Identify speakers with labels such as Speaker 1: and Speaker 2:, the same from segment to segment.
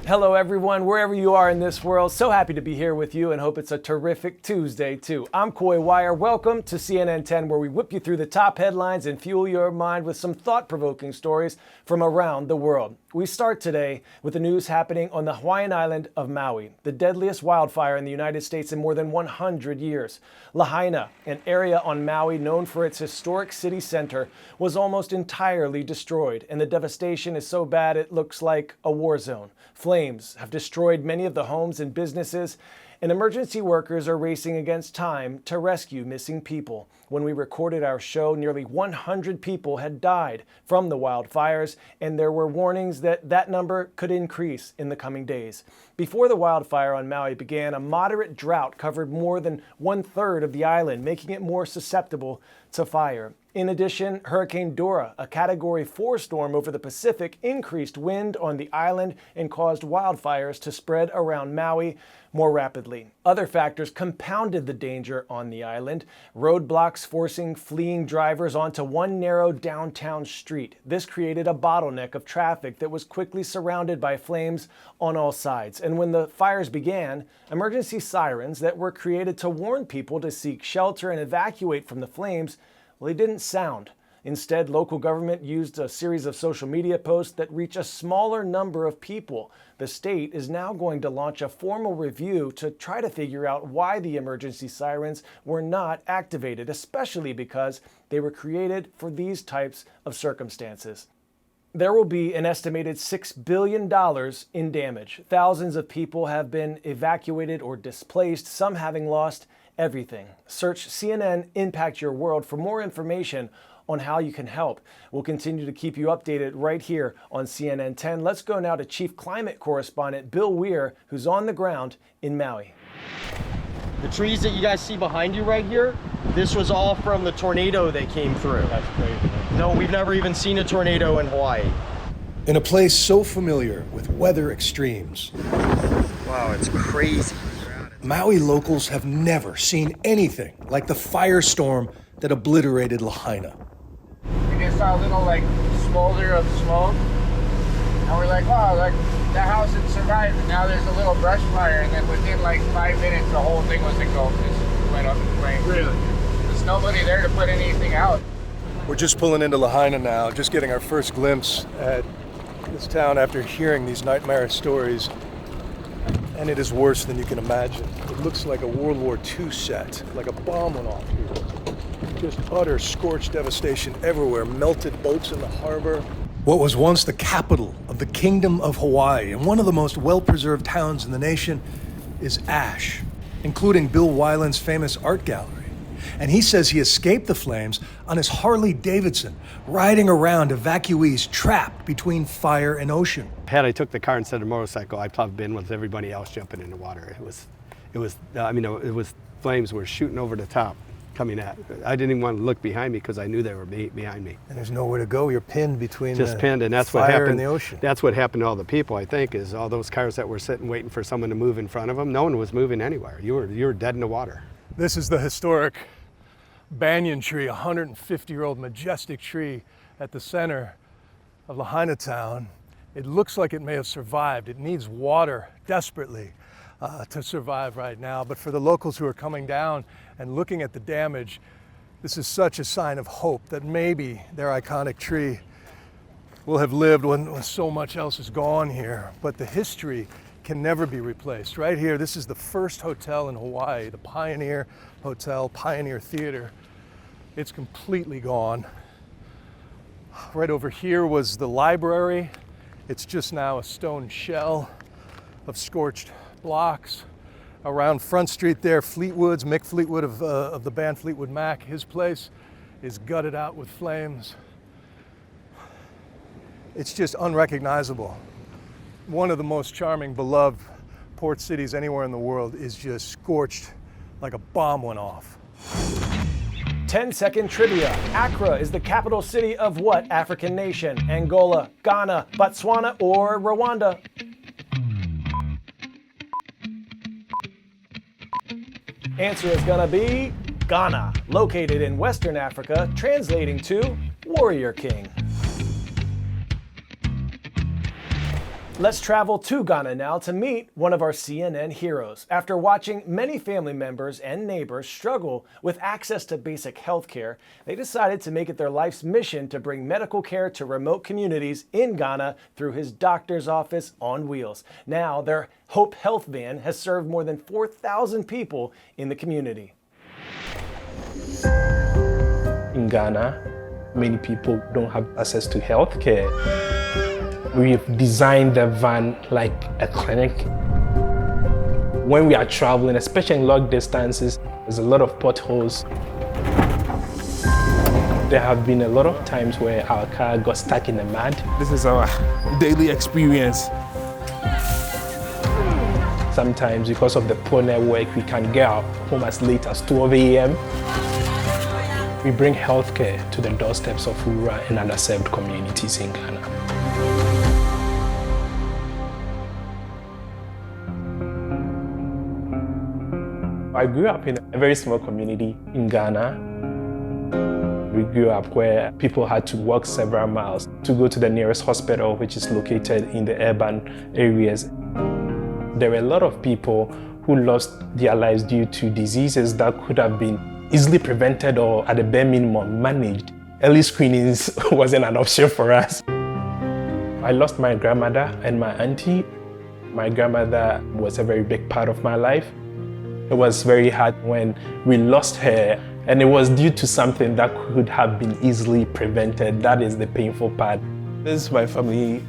Speaker 1: Hello everyone, wherever you are in this world. So happy to be here with you and hope it's a terrific Tuesday too. I'm Coy Wire. Welcome to CNN 10, where we whip you through the top headlines and fuel your mind with some thought-provoking stories from around the world. We start today with the news happening on the Hawaiian island of Maui, the deadliest wildfire in the United States in more than 100 years. Lahaina, an area on Maui known for its historic city center, was almost entirely destroyed, and the devastation is so bad it looks like a war zone. Flames have destroyed many of the homes and businesses, and emergency workers are racing against time to rescue missing people. When we recorded our show, nearly 100 people had died from the wildfires, and there were warnings that that number could increase in the coming days. Before the wildfire on Maui began, a moderate drought covered more than 1/3 of the island, making it more susceptible to fire. In addition, Hurricane Dora, a Category 4 storm over the Pacific, increased wind on the island and caused wildfires to spread around Maui more rapidly. Other factors compounded the danger on the island. Roadblocks forcing fleeing drivers onto one narrow downtown street. This created a bottleneck of traffic that was quickly surrounded by flames on all sides. And when the fires began, emergency sirens that were created to warn people to seek shelter and evacuate from the flames, well, they didn't sound. Instead, local government used a series of social media posts that reach a smaller number of people. The state is now going to launch a formal review to try to figure out why the emergency sirens were not activated, especially because they were created for these types of circumstances. There will be an estimated $6 billion in damage. Thousands of people have been evacuated or displaced, some having lost everything. Search CNN Impact Your World for more information on how you can help. We'll continue to keep you updated right here on CNN 10. Let's go now to Chief Climate Correspondent Bill Weir, who's on the ground in Maui.
Speaker 2: The trees that you guys see behind you right here, this was all from the tornado that came through.
Speaker 3: That's crazy.
Speaker 2: No, we've never even seen a tornado in Hawaii.
Speaker 4: In a place so familiar with weather extremes.
Speaker 2: Wow, it's crazy.
Speaker 4: Maui locals have never seen anything like the firestorm that obliterated Lahaina.
Speaker 5: We just saw a little smolder of smoke, and we're like, oh, the house had survived, and now there's a little brush fire, and then within 5 minutes the whole thing was engulfed. It went up in flames.
Speaker 3: Really?
Speaker 5: There's nobody there to put anything out.
Speaker 4: We're just pulling into Lahaina now, just getting our first glimpse at this town after hearing these nightmare stories. And it is worse than you can imagine. It looks like a World War II set, like a bomb went off here. Just utter scorched devastation everywhere, melted boats in the harbor. What was once the capital of the Kingdom of Hawaii and one of the most well-preserved towns in the nation is ash, including Bill Weiland's famous art gallery. And he says he escaped the flames on his Harley Davidson, riding around evacuees trapped between fire and ocean.
Speaker 3: Had I took the car instead of motorcycle, I'd probably been with everybody else jumping in the water. It was flames were shooting over the top, coming at. I didn't even want to look behind me because I knew they were behind me.
Speaker 4: And there's nowhere to go. You're pinned between
Speaker 3: Just pinned, and that's
Speaker 4: fire
Speaker 3: what happened.
Speaker 4: and the ocean.
Speaker 3: That's what happened to all the people, I think, is all those cars that were sitting waiting for someone to move in front of them. No one was moving anywhere. You were dead in the water.
Speaker 4: This is the historic banyan tree, a 150-year-old majestic tree at the center of Lahaina town. It looks like it may have survived. It needs water desperately to survive right now. But for the locals who are coming down and looking at the damage, this is such a sign of hope that maybe their iconic tree will have lived when so much else is gone here. But the history can never be replaced. Right here, this is the first hotel in Hawaii, the Pioneer Hotel, Pioneer Theater. It's completely gone. Right over here was the library. It's just now a stone shell of scorched blocks. Around Front Street there, Fleetwood's, Mick Fleetwood of the band Fleetwood Mac, his place is gutted out with flames. It's just unrecognizable. One of the most charming, beloved port cities anywhere in the world is just scorched like a bomb went off.
Speaker 1: 10-second trivia. Accra is the capital city of what African nation? Angola, Ghana, Botswana, or Rwanda? Answer is gonna be Ghana, located in Western Africa, translating to Warrior King. Let's travel to Ghana now to meet one of our CNN heroes. After watching many family members and neighbors struggle with access to basic health care, they decided to make it their life's mission to bring medical care to remote communities in Ghana through his doctor's office on wheels. Now, their Hope Health van has served more than 4,000 people in the community.
Speaker 6: In Ghana, many people don't have access to health care. We've designed the van like a clinic. When we are traveling, especially in long distances, there's a lot of potholes. There have been a lot of times where our car got stuck in the mud.
Speaker 7: This is our daily experience.
Speaker 6: Sometimes because of the poor network, we can get out home as late as 12 a.m. We bring healthcare to the doorsteps of rural and underserved communities in Ghana. I grew up in a very small community in Ghana. We grew up where people had to walk several miles to go to the nearest hospital, which is located in the urban areas. There were a lot of people who lost their lives due to diseases that could have been easily prevented or at the bare minimum managed. Early screenings wasn't an option for us. I lost my grandmother and my auntie. My grandmother was a very big part of my life. It was very hard when we lost her, and it was due to something that could have been easily prevented. That is the painful part. This is my family.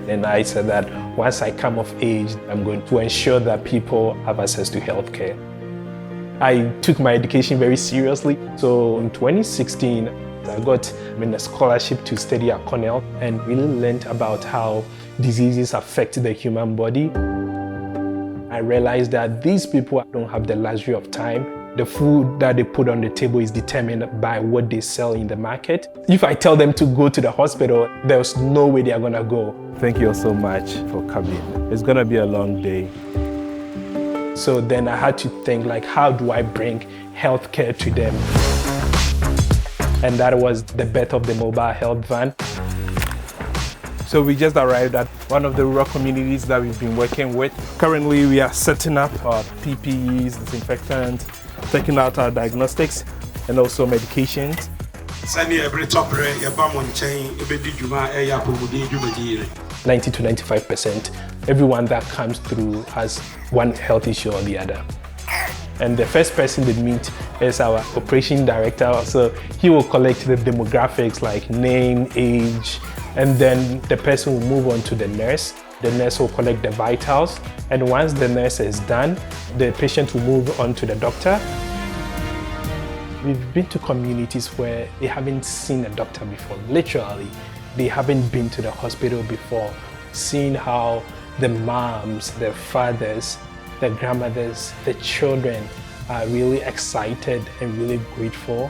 Speaker 6: And I said that once I come of age, I'm going to ensure that people have access to health care. I took my education very seriously. So in 2016, I got a scholarship to study at Cornell and really learned about how diseases affect the human body. I realized that these people don't have the luxury of time. The food that they put on the table is determined by what they sell in the market. If I tell them to go to the hospital, there's no way they're gonna go.
Speaker 7: Thank you so much for coming. It's gonna be a long day.
Speaker 6: So then I had to think, like, how do I bring healthcare to them? And that was the birth of the mobile health van.
Speaker 7: So we just arrived at one of the rural communities that we've been working with. Currently, we are setting up our PPEs, disinfectants, taking out our diagnostics, and also medications.
Speaker 6: 90 to 95%, everyone that comes through has one health issue or the other. And the first person they meet is our operation director. So he will collect the demographics like name, age, and then the person will move on to the nurse. The nurse will collect the vitals. And once the nurse is done, the patient will move on to the doctor. We've been to communities where they haven't seen a doctor before, literally. They haven't been to the hospital before, seeing how the moms, the fathers, the grandmothers, the children are really excited and really grateful.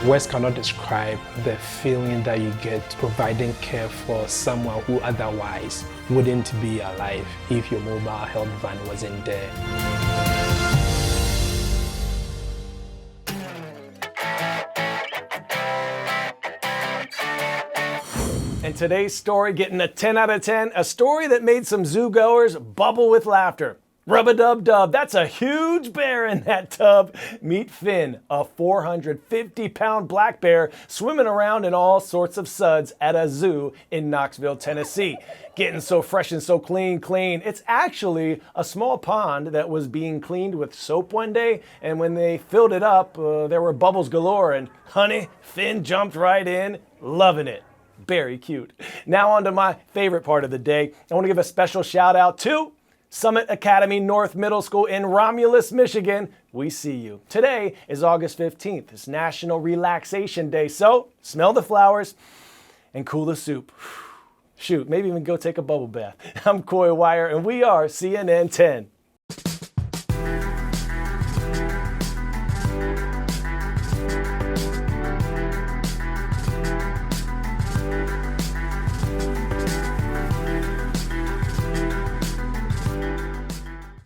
Speaker 6: Words cannot describe the feeling that you get providing care for someone who otherwise wouldn't be alive if your mobile health van wasn't there.
Speaker 1: And today's story getting a 10 out of 10, a story that made some zoo-goers bubble with laughter. Rub-a-dub-dub, that's a huge bear in that tub. Meet Finn, a 450-pound black bear swimming around in all sorts of suds at a zoo in Knoxville, Tennessee. Getting so fresh and so clean. It's actually a small pond that was being cleaned with soap one day, and when they filled it up, there were bubbles galore, and honey, Finn jumped right in, loving it. Very cute. Now on to my favorite part of the day. I want to give a special shout out to Summit Academy North Middle School in Romulus, Michigan. We see you. Today is August 15th. It's National Relaxation Day. So smell the flowers and cool the soup. Shoot, maybe even go take a bubble bath. I'm Coy Wire and we are CNN 10.